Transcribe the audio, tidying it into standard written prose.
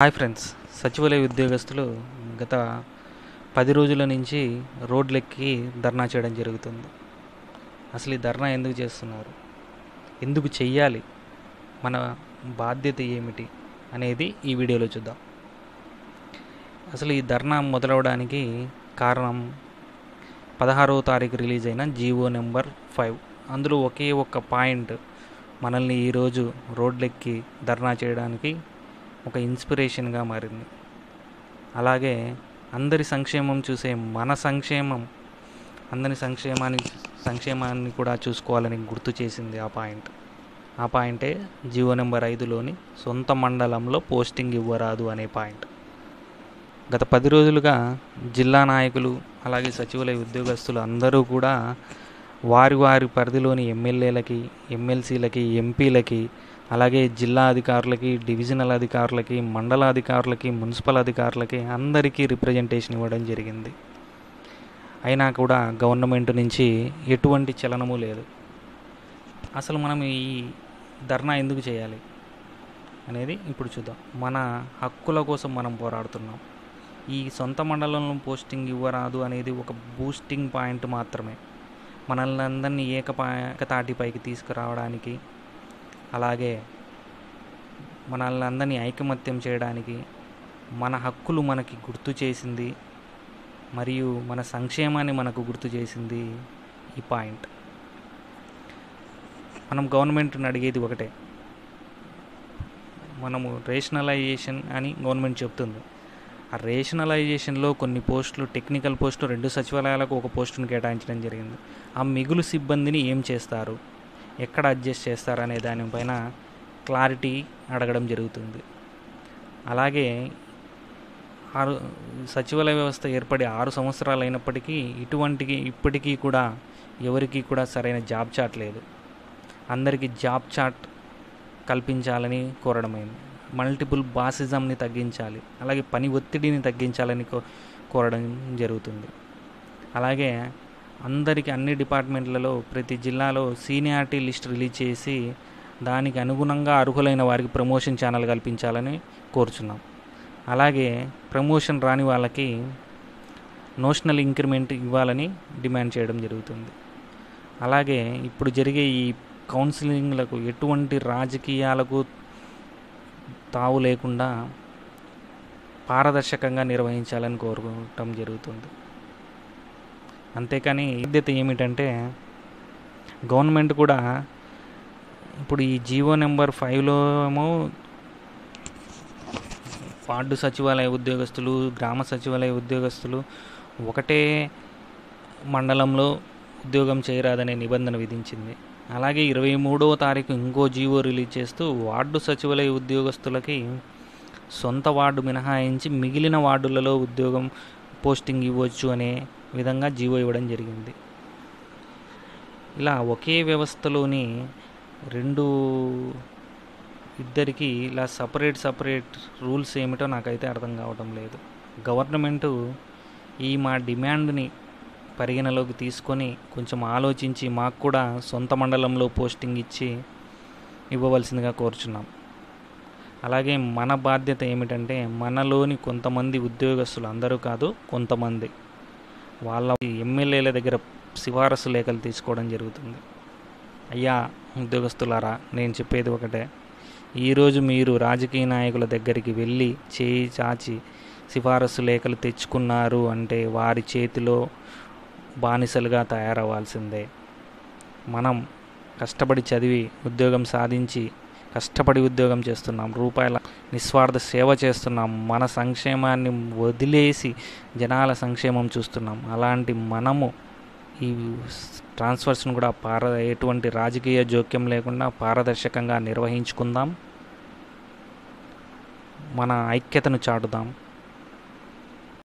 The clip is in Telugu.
హాయ్ ఫ్రెండ్స్, సచివాలయ ఉద్యోగస్తులు గత 10 రోజుల నుంచి రోడ్లెక్కి ధర్నా చేయడం జరుగుతుంది. అసలు ఈ ధర్నా ఎందుకు చేస్తున్నారు, ఎందుకు చెయ్యాలి, మన బాధ్యత ఏమిటి అనేది ఈ వీడియోలో చూద్దాం. అసలు ఈ ధర్నా మొదలవడానికి కారణం 16వ తారీఖు రిలీజ్ అయిన జీవో నెంబర్ 5. అందులో ఒకే ఒక్క పాయింట్ మనల్ని ఈరోజు రోడ్లెక్కి ధర్నా చేయడానికి ఒక ఇన్స్పిరేషన్గా మారింది. అలాగే అందరి సంక్షేమం చూసే మన సంక్షేమం, అందరి సంక్షేమాన్ని కూడా చూసుకోవాలని గుర్తు చేసింది ఆ పాయింటే జీవో నెంబర్ 5లోని సొంత మండలంలో పోస్టింగ్ ఇవ్వరాదు అనే పాయింట్. గత 10 రోజులుగా జిల్లా నాయకులు అలాగే సచివాలయ ఉద్యోగస్తులు అందరూ కూడా వారి పరిధిలోని ఎమ్మెల్యేలకి, ఎమ్మెల్సీలకి, ఎంపీలకి, అలాగే జిల్లా అధికారులకి, డివిజనల్ అధికారులకి, మండల అధికారులకి, మున్సిపల్ అధికారులకి అందరికీ రిప్రజెంటేషన్ ఇవ్వడం జరిగింది. అయినా కూడా గవర్నమెంట్ నుంచి ఎటువంటి చలనము లేదు. అసలు మనం ఈ ధర్నా ఎందుకు చేయాలి అనేది ఇప్పుడు చూద్దాం. మన హక్కుల కోసం మనం పోరాడుతున్నాం. ఈ సొంత మండలంలో పోస్టింగ్ ఇవ్వరాదు అనేది ఒక బూస్టింగ్ పాయింట్ మాత్రమే. మనల్ని అందరినీ ఏకతాటిపైకి తీసుకురావడానికి, అలాగే మనల్ని అందరినీ ఐకమత్యం చేయడానికి, మన హక్కులు మనకి గుర్తు చేసింది మరియు మన సంక్షేమాన్ని మనకు గుర్తు చేసింది ఈ పాయింట్. మనం గవర్నమెంట్ని అడిగేది ఒకటే, మనము రేషనలైజేషన్ అని గవర్నమెంట్ చెప్తుంది. ఆ రేషనలైజేషన్లో కొన్ని పోస్టులు, టెక్నికల్ పోస్టులు 2 సచివాలయాలకు ఒక పోస్టును కేటాయించడం జరిగింది. ఆ మిగులు సిబ్బందిని ఏం చేస్తారు, ఎక్కడ అడ్జస్ట్ చేస్తారు అనే దానిపైన క్లారిటీ అడగడం జరుగుతుంది. అలాగే సచివాలయ వ్యవస్థ ఏర్పడి 6 సంవత్సరాలు అయినప్పటికీ ఇప్పటికీ కూడా ఎవరికీ కూడా సరైన జాబ్ చాట్ లేదు. అందరికీ జాబ్ చాట్ కల్పించాలని కోరడమైంది. మల్టిపుల్ బాసిజంని తగ్గించాలి, అలాగే పని ఒత్తిడిని తగ్గించాలని కోరడం జరుగుతుంది. అలాగే అందరికీ అన్ని డిపార్ట్మెంట్లలో ప్రతి జిల్లాలో సీనియారిటీ లిస్ట్ రిలీజ్ చేసి దానికి అనుగుణంగా అర్హులైన వారికి ప్రమోషన్ ఛానల్ కల్పించాలని కోరుచున్నాం. అలాగే ప్రమోషన్ రాని వాళ్ళకి నోషనల్ ఇంక్రిమెంట్ ఇవ్వాలని డిమాండ్ చేయడం జరుగుతుంది. అలాగే ఇప్పుడు జరిగే ఈ కౌన్సిలింగ్లకు ఎటువంటి రాజకీయాలకు తావు లేకుండా పారదర్శకంగా నిర్వహించాలని కోరుకోవటం జరుగుతుంది. అంతేకాని బాధ్యత ఏమిటంటే, గవర్నమెంట్ కూడా ఇప్పుడు ఈ జీవో నెంబర్ 5లో ఏమో వార్డు సచివాలయ ఉద్యోగస్తులు, గ్రామ సచివాలయ ఉద్యోగస్తులు ఒకటే మండలంలో ఉద్యోగం చేయరాదనే నిబంధన విధించింది. అలాగే 23వ తారీఖు ఇంకో జీవో రిలీజ్ చేస్తూ వార్డు సచివాలయ ఉద్యోగస్తులకి సొంత వార్డు మినహాయించి మిగిలిన వార్డులలో ఉద్యోగం పోస్టింగ్ ఇవ్వచ్చు అనే విధంగా జీవో ఇవ్వడం జరిగింది. ఇలా ఒకే వ్యవస్థలోని ఇద్దరికి ఇలా సపరేట్ రూల్స్ ఏమిటో నాకైతే అర్థం కావటం లేదు. గవర్నమెంటు మా డిమాండ్ని పరిగణలోకి తీసుకొని కొంచెం ఆలోచించి మాకు కూడా సొంత మండలంలో పోస్టింగ్ ఇవ్వవలసిందిగా కోరుచున్నాం. అలాగే మన బాధ్యత ఏమిటంటే, మనలోని కొంతమంది ఉద్యోగస్తులు, అందరూ కాదు కొంతమంది, వాళ్ళ ఎమ్మెల్యేల దగ్గర సిఫారసు లేఖలు తీసుకోవడం జరుగుతుంది. అయ్యా ఉద్యోగస్తులారా, నేను చెప్పేది ఒకటే, ఈరోజు మీరు రాజకీయ నాయకుల దగ్గరికి వెళ్ళి చేయి చాచి సిఫారసు లేఖలు తెచ్చుకున్నారు అంటే వారి చేతిలో బానిసలుగా తయారవ్వాల్సిందే. మనం కష్టపడి చదివి ఉద్యోగం సాధించి కష్టపడి ఉద్యోగం చేస్తున్నాం, రూపాయల నిస్వార్థ సేవ చేస్తున్నాం, మన సంక్షేమాన్ని వదిలేసి జనాల సంక్షేమం చూస్తున్నాం. అలాంటి మనము ఈ ట్రాన్స్ఫర్స్ను కూడా ఎటువంటి రాజకీయ జోక్యం లేకుండా పారదర్శకంగా నిర్వహించుకుందాం, మన ఐక్యతను చాటుదాం.